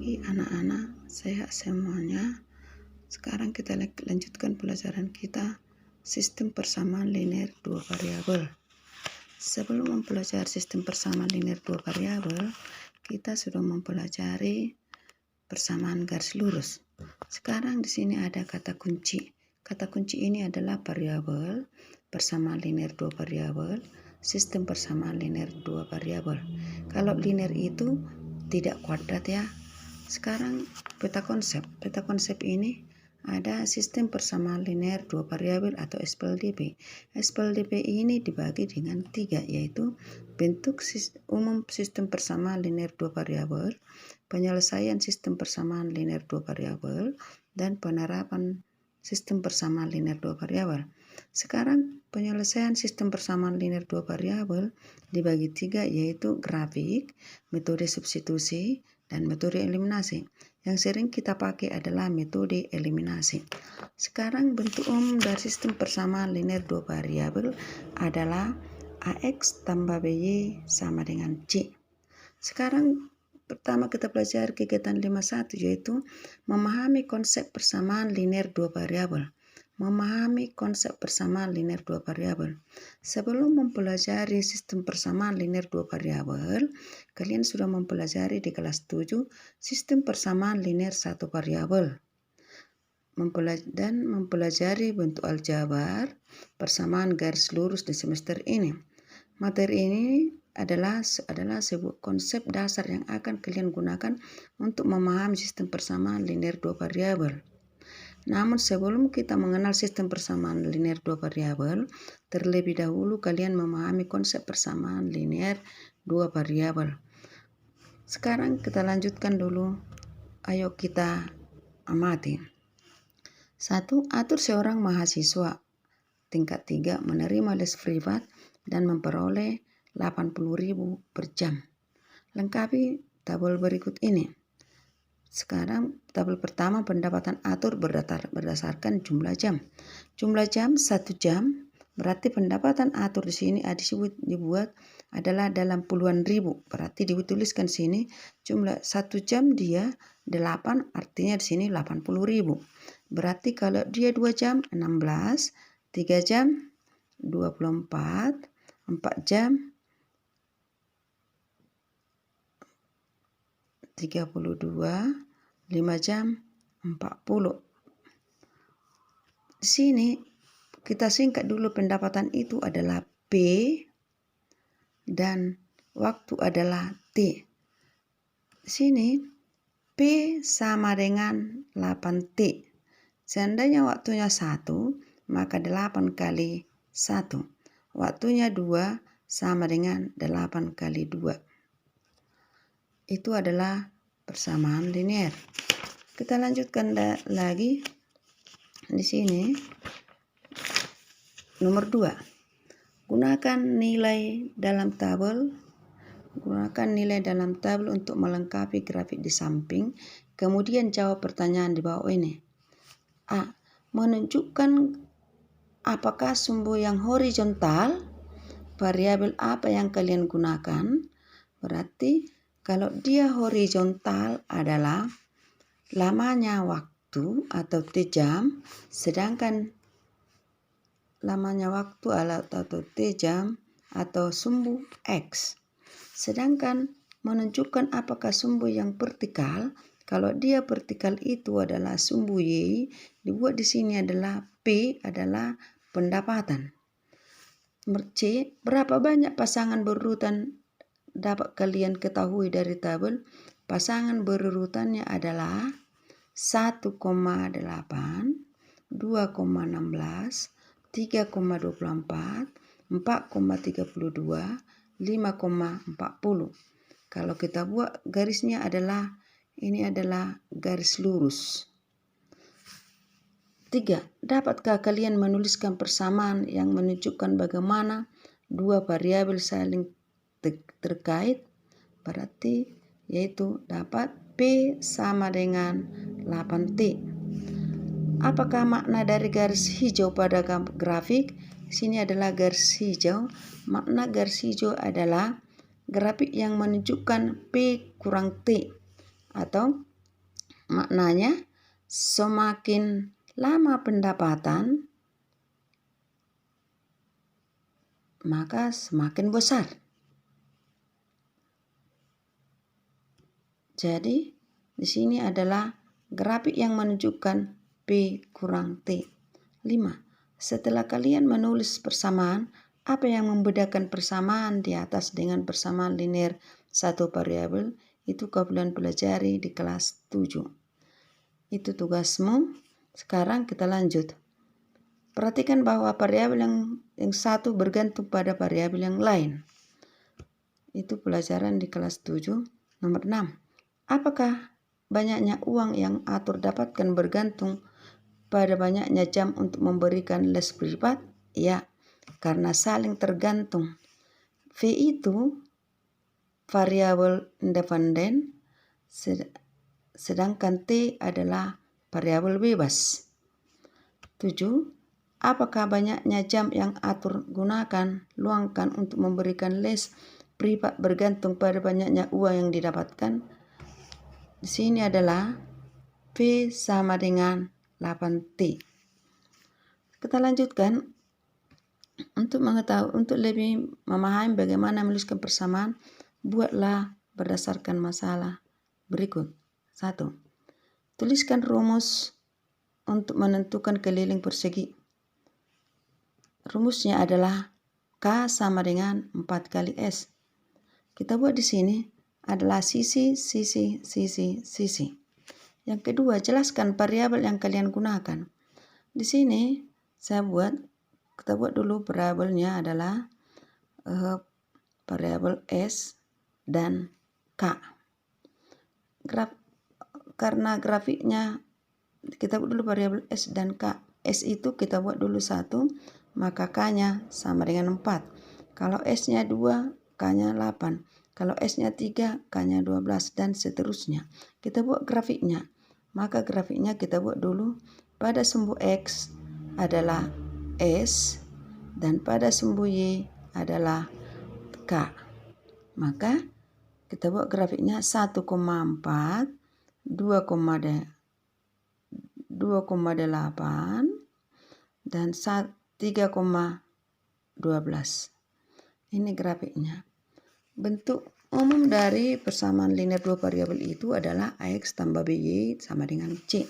pagi anak-anak, sehat semuanya. Sekarang kita lanjutkan pelajaran kita sistem persamaan linear dua variabel. Sebelum mempelajari sistem persamaan linear dua variabel, kita sudah mempelajari persamaan garis lurus. Sekarang di sini ada kata kunci. Kata kunci ini adalah variabel, persamaan linear dua variabel, sistem persamaan linear dua variabel. Kalau linear itu tidak kuadrat ya. Sekarang peta konsep. Peta konsep ini ada sistem persamaan linear dua variabel atau SPLDP. SPLDP ini dibagi dengan 3, yaitu bentuk umum sistem persamaan linear dua variabel, penyelesaian sistem persamaan linear dua variabel, dan penerapan sistem persamaan linear dua variabel. Sekarang penyelesaian sistem persamaan linear dua variabel dibagi 3, yaitu grafik, metode substitusi, dan metode eliminasi. Yang sering kita pakai adalah metode eliminasi. Sekarang bentuk umum dari sistem persamaan linear dua variabel adalah AX tambah BY sama dengan C. Sekarang pertama kita pelajari kegiatan 51, yaitu memahami konsep persamaan linear dua variabel. Memahami konsep persamaan linear dua variabel. Sebelum mempelajari sistem persamaan linear dua variabel, kalian sudah mempelajari di kelas 7 sistem persamaan linear satu variabel. Dan mempelajari bentuk aljabar, persamaan garis lurus di semester ini. Materi ini adalah sebuah konsep dasar yang akan kalian gunakan untuk memahami sistem persamaan linear dua variabel. Namun sebelum kita mengenal sistem persamaan linear dua variabel, terlebih dahulu kalian memahami konsep persamaan linear dua variabel. Sekarang kita lanjutkan dulu. Ayo kita amati. 1. Atur seorang mahasiswa tingkat 3 menerima les privat dan memperoleh 80.000 per jam. Lengkapi tabel berikut ini. Sekarang tabel pertama, pendapatan atur berdasarkan jumlah jam. Jumlah jam 1 jam, berarti pendapatan atur di sini dibuat adalah dalam puluhan ribu. Berarti dituliskan sini jumlah 1 jam dia 8, artinya di sini 80.000. Berarti kalau dia 2 jam 16, 3 jam 24, 4 jam 32, 5 jam 40. Di sini kita singkat dulu, pendapatan itu adalah P dan waktu adalah T. Di sini P sama dengan 8T. Seandainya waktunya 1, maka 8 kali 1. Waktunya 2 sama dengan 8 kali 2. Itu adalah persamaan linear. Kita lanjutkan lagi di sini. Nomor 2. Gunakan nilai dalam tabel. Gunakan nilai dalam tabel untuk melengkapi grafik di samping. Kemudian jawab pertanyaan di bawah ini. A. Menunjukkan apakah sumbu yang horizontal. Variabel apa yang kalian gunakan? Berarti kalau dia horizontal adalah lamanya waktu atau T jam, sedangkan lamanya waktu atau T jam atau sumbu X. Sedangkan menunjukkan apakah sumbu yang vertikal, kalau dia vertikal itu adalah sumbu Y, dibuat di sini adalah P adalah pendapatan. C, berapa banyak pasangan berurutan dapat kalian ketahui dari tabel. Pasangan berurutannya adalah 1,8, 2,16, 3,24, 4,32, 5,40. Kalau kita buat garisnya adalah garis lurus. 3. Dapatkah kalian menuliskan persamaan yang menunjukkan bagaimana dua variabel saling terkait? Berarti yaitu dapat P sama dengan 8T. Apakah makna dari garis hijau pada grafik? Di sini adalah garis hijau. Makna garis hijau adalah grafik yang menunjukkan P kurang T, atau Maknanya semakin lama pendapatan maka semakin besar. Jadi di sini adalah grafik yang menunjukkan P kurang T. 5. Setelah kalian menulis persamaan, apa yang membedakan persamaan di atas dengan persamaan linear satu variabel itu kalian pelajari di kelas 7. Itu tugasmu. Sekarang kita lanjut. Perhatikan bahwa variabel yang satu bergantung pada variabel yang lain. Itu pelajaran di kelas 7. Nomor 6. Apakah banyaknya uang yang atur dapatkan bergantung pada banyaknya jam untuk memberikan les privat? Ya, karena saling tergantung. V itu variabel independen, sedangkan T adalah variabel bebas. 7. Apakah banyaknya jam yang atur luangkan untuk memberikan les privat bergantung pada banyaknya uang yang didapatkan? Di sini adalah V sama dengan 8T. Kita lanjutkan. Untuk lebih memahami bagaimana menuliskan persamaan, buatlah berdasarkan masalah berikut. 1. Tuliskan rumus untuk menentukan keliling persegi. Rumusnya adalah K sama dengan 4 kali S. Kita buat di sini adalah sisi. Yang kedua, jelaskan variabel yang kalian gunakan. Di sini kita buat dulu variabelnya adalah variabel S dan K. Karena grafiknya kita buat dulu variabel S dan K. S itu kita buat dulu 1, maka K-nya sama dengan 4. Kalau S-nya 2, K-nya 8. Kalau S-nya 3, K-nya 12, dan seterusnya. Kita buat grafiknya. Maka grafiknya kita buat dulu. Pada sumbu X adalah S, dan pada sumbu Y adalah K. Maka kita buat grafiknya 1,4, 2,8, dan 3,12. Ini grafiknya. Bentuk umum dari persamaan linear dua variabel itu adalah AX tambah BY sama dengan C.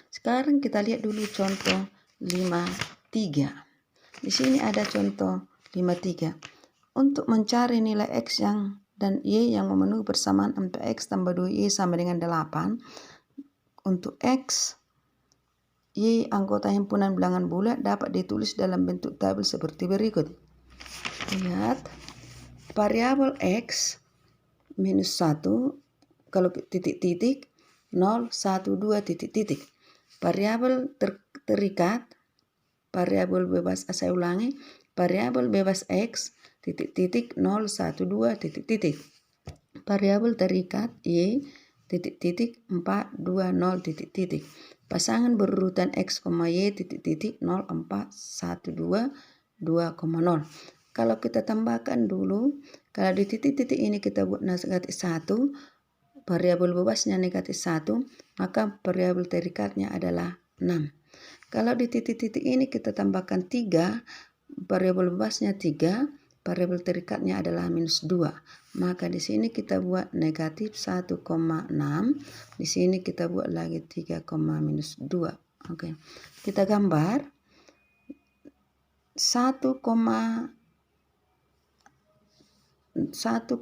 Sekarang kita lihat dulu contoh 5,3. Di sini ada contoh 5,3. Untuk mencari nilai X dan Y yang memenuhi persamaan 4X tambah 2Y sama dengan 8. Untuk X, Y anggota himpunan bilangan bulat dapat ditulis dalam bentuk tabel seperti berikut. Lihat. Variabel X minus 1, kalau titik-titik 0, 1, 2, titik-titik. Variabel terikat, variabel bebas, saya ulangi, variabel bebas X, titik-titik 0, 1, 2, titik-titik. Variabel terikat Y, titik-titik 4, 2, 0, titik-titik. Pasangan berurutan X, Y, titik-titik 0, 4, 1, 2, 2,0. Kalau kita tambahkan dulu, kalau di titik-titik ini kita buat negatif 1, variabel bebasnya negatif 1, maka variabel terikatnya adalah 6. Kalau di titik-titik ini kita tambahkan 3, variabel bebasnya 3, variabel terikatnya adalah minus 2. Maka di sini kita buat negatif 1,6, di sini kita buat lagi 3, minus 2. Oke. Kita gambar 1,2, 1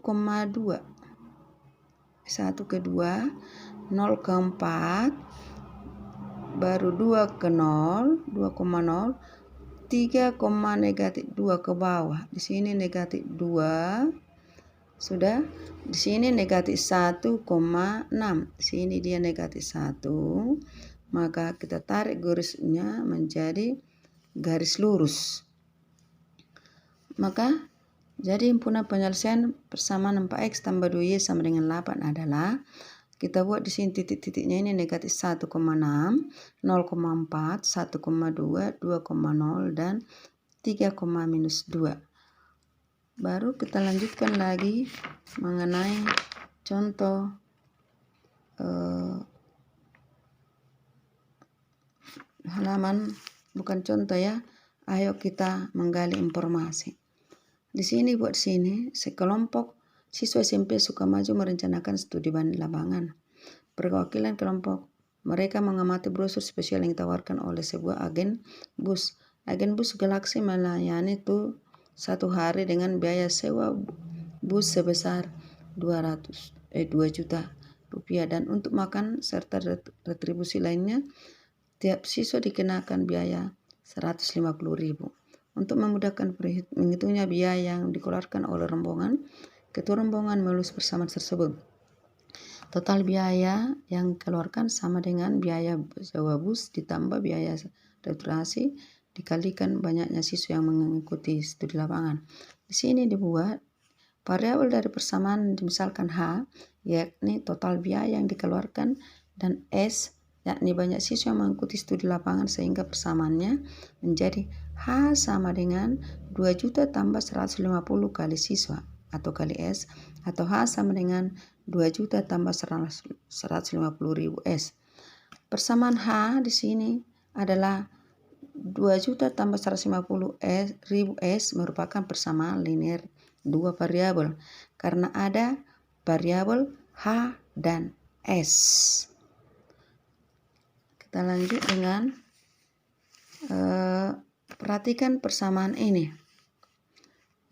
ke 2, 0 ke 4, baru 2 ke 0, 2,0, 3, negatif 2 ke bawah. Di sini negatif 2, sudah. Di sini negatif 1,6, di sini dia negatif 1, maka kita tarik garisnya menjadi garis lurus. Maka jadi himpunan penyelesaian persamaan 4X tambah 2Y sama dengan 8 adalah, kita buat di sini titik-titiknya ini negatif 1,6, 0,4, 1,2, 2,0, dan 3, minus 2. Baru kita lanjutkan lagi mengenai contoh halaman, bukan contoh ya. Ayo kita menggali informasi. Di sini buat sini, sekelompok siswa SMP Sukamaju merencanakan studi banding lapangan. Perwakilan kelompok mereka mengamati brosur spesial yang ditawarkan oleh sebuah agen bus. Agen bus Galaxy melayani tuh 1 hari dengan biaya sewa bus sebesar 2 juta rupiah, dan untuk makan serta retribusi lainnya tiap siswa dikenakan biaya 150.000. Untuk memudahkan menghitungnya biaya yang dikeluarkan oleh rombongan, ketua rombongan melulus persamaan tersebut. Total biaya yang dikeluarkan sama dengan biaya sewa bus ditambah biaya retribusi dikalikan banyaknya siswa yang mengikuti studi lapangan. Di sini dibuat variabel dari persamaan misalkan H, yakni total biaya yang dikeluarkan, dan S, yakni banyak siswa yang mengikuti studi lapangan, sehingga persamaannya menjadi H sama dengan 2 juta tambah 150 kali siswa atau kali S, atau H sama dengan 2 juta tambah 150.000 S. Persamaan H di sini adalah 2 juta tambah 150.000 S merupakan persamaan linear 2 variabel karena ada variabel H dan S. Kita lanjut dengan perhatikan persamaan ini.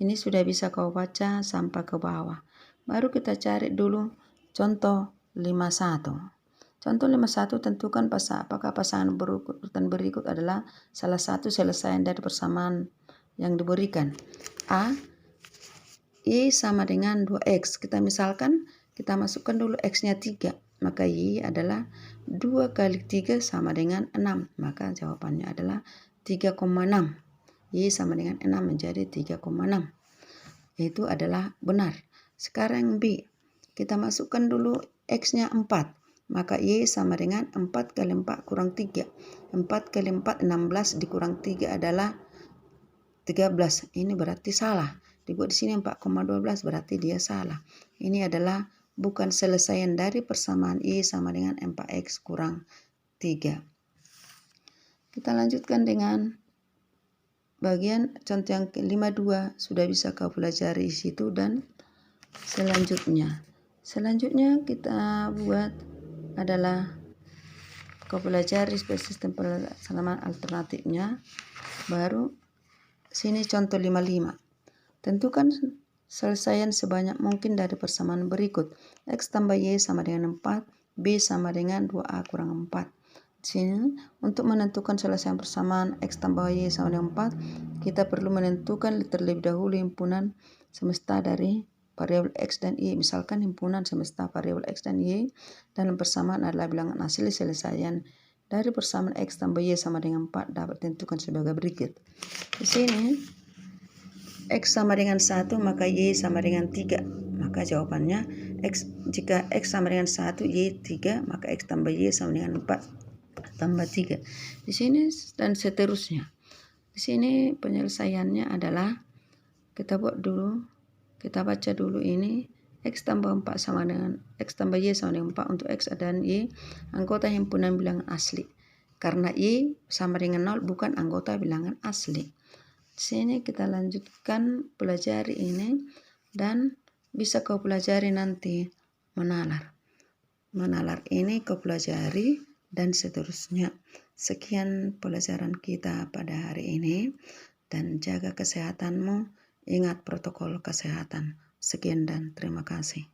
Ini sudah bisa kau baca sampai ke bawah. Baru kita cari dulu contoh 51. Contoh 51, tentukan apakah pasangan berurutan berikut adalah salah satu selesaian dari persamaan yang diberikan. A, Y sama dengan 2X. Kita misalkan, kita masukkan dulu X-nya 3. Maka Y adalah 2 kali 3 sama dengan 6. Maka jawabannya adalah 3,6. Y sama dengan 6 menjadi 3,6. Itu adalah benar. Sekarang B. Kita masukkan dulu X-nya 4. Maka Y sama dengan 4 kali 4 kurang 3. 4 kali 4, 16 dikurang 3 adalah 13. Ini berarti salah. Dibuat di sini 4,12 berarti dia salah. Ini adalah bukan selesaian dari persamaan Y sama dengan 4X kurang 3. Kita lanjutkan dengan bagian contoh yang ke-52. Sudah bisa kau pelajari di situ, dan selanjutnya kita buat adalah kau pelajari sistem pelaksanaan alternatifnya. Baru sini contoh 55. Tentukan selesaian sebanyak mungkin dari persamaan berikut. X tambah Y sama dengan 4, B sama dengan 2A kurang 4. Di sini untuk menentukan selesaian persamaan X tambah Y sama dengan 4, kita perlu menentukan terlebih dahulu himpunan semesta dari variabel X dan Y. Misalkan himpunan semesta variabel X dan Y dalam persamaan adalah bilangan asli. Selesaian dari persamaan X tambah Y sama dengan 4 dapat ditentukan sebagai berikut. Di sini X sama dengan 1, maka Y sama dengan 3. Maka jawabannya jika X sama dengan 1, Y 3, maka X tambah Y sama dengan 4 tambah 3. Di sini dan seterusnya. Di sini penyelesaiannya adalah kita buat dulu, kita baca dulu ini. X tambah 4 sama dengan X tambah Y sama dengan 4 untuk X dan Y anggota himpunan bilangan asli. Karena Y sama dengan 0 bukan anggota bilangan asli. Di sini kita lanjutkan pelajari ini, dan bisa kau pelajari nanti menalar. Menalar ini kau pelajari dan seterusnya. Sekian pelajaran kita pada hari ini, dan jaga kesehatanmu. Ingat protokol kesehatan. Sekian dan terima kasih.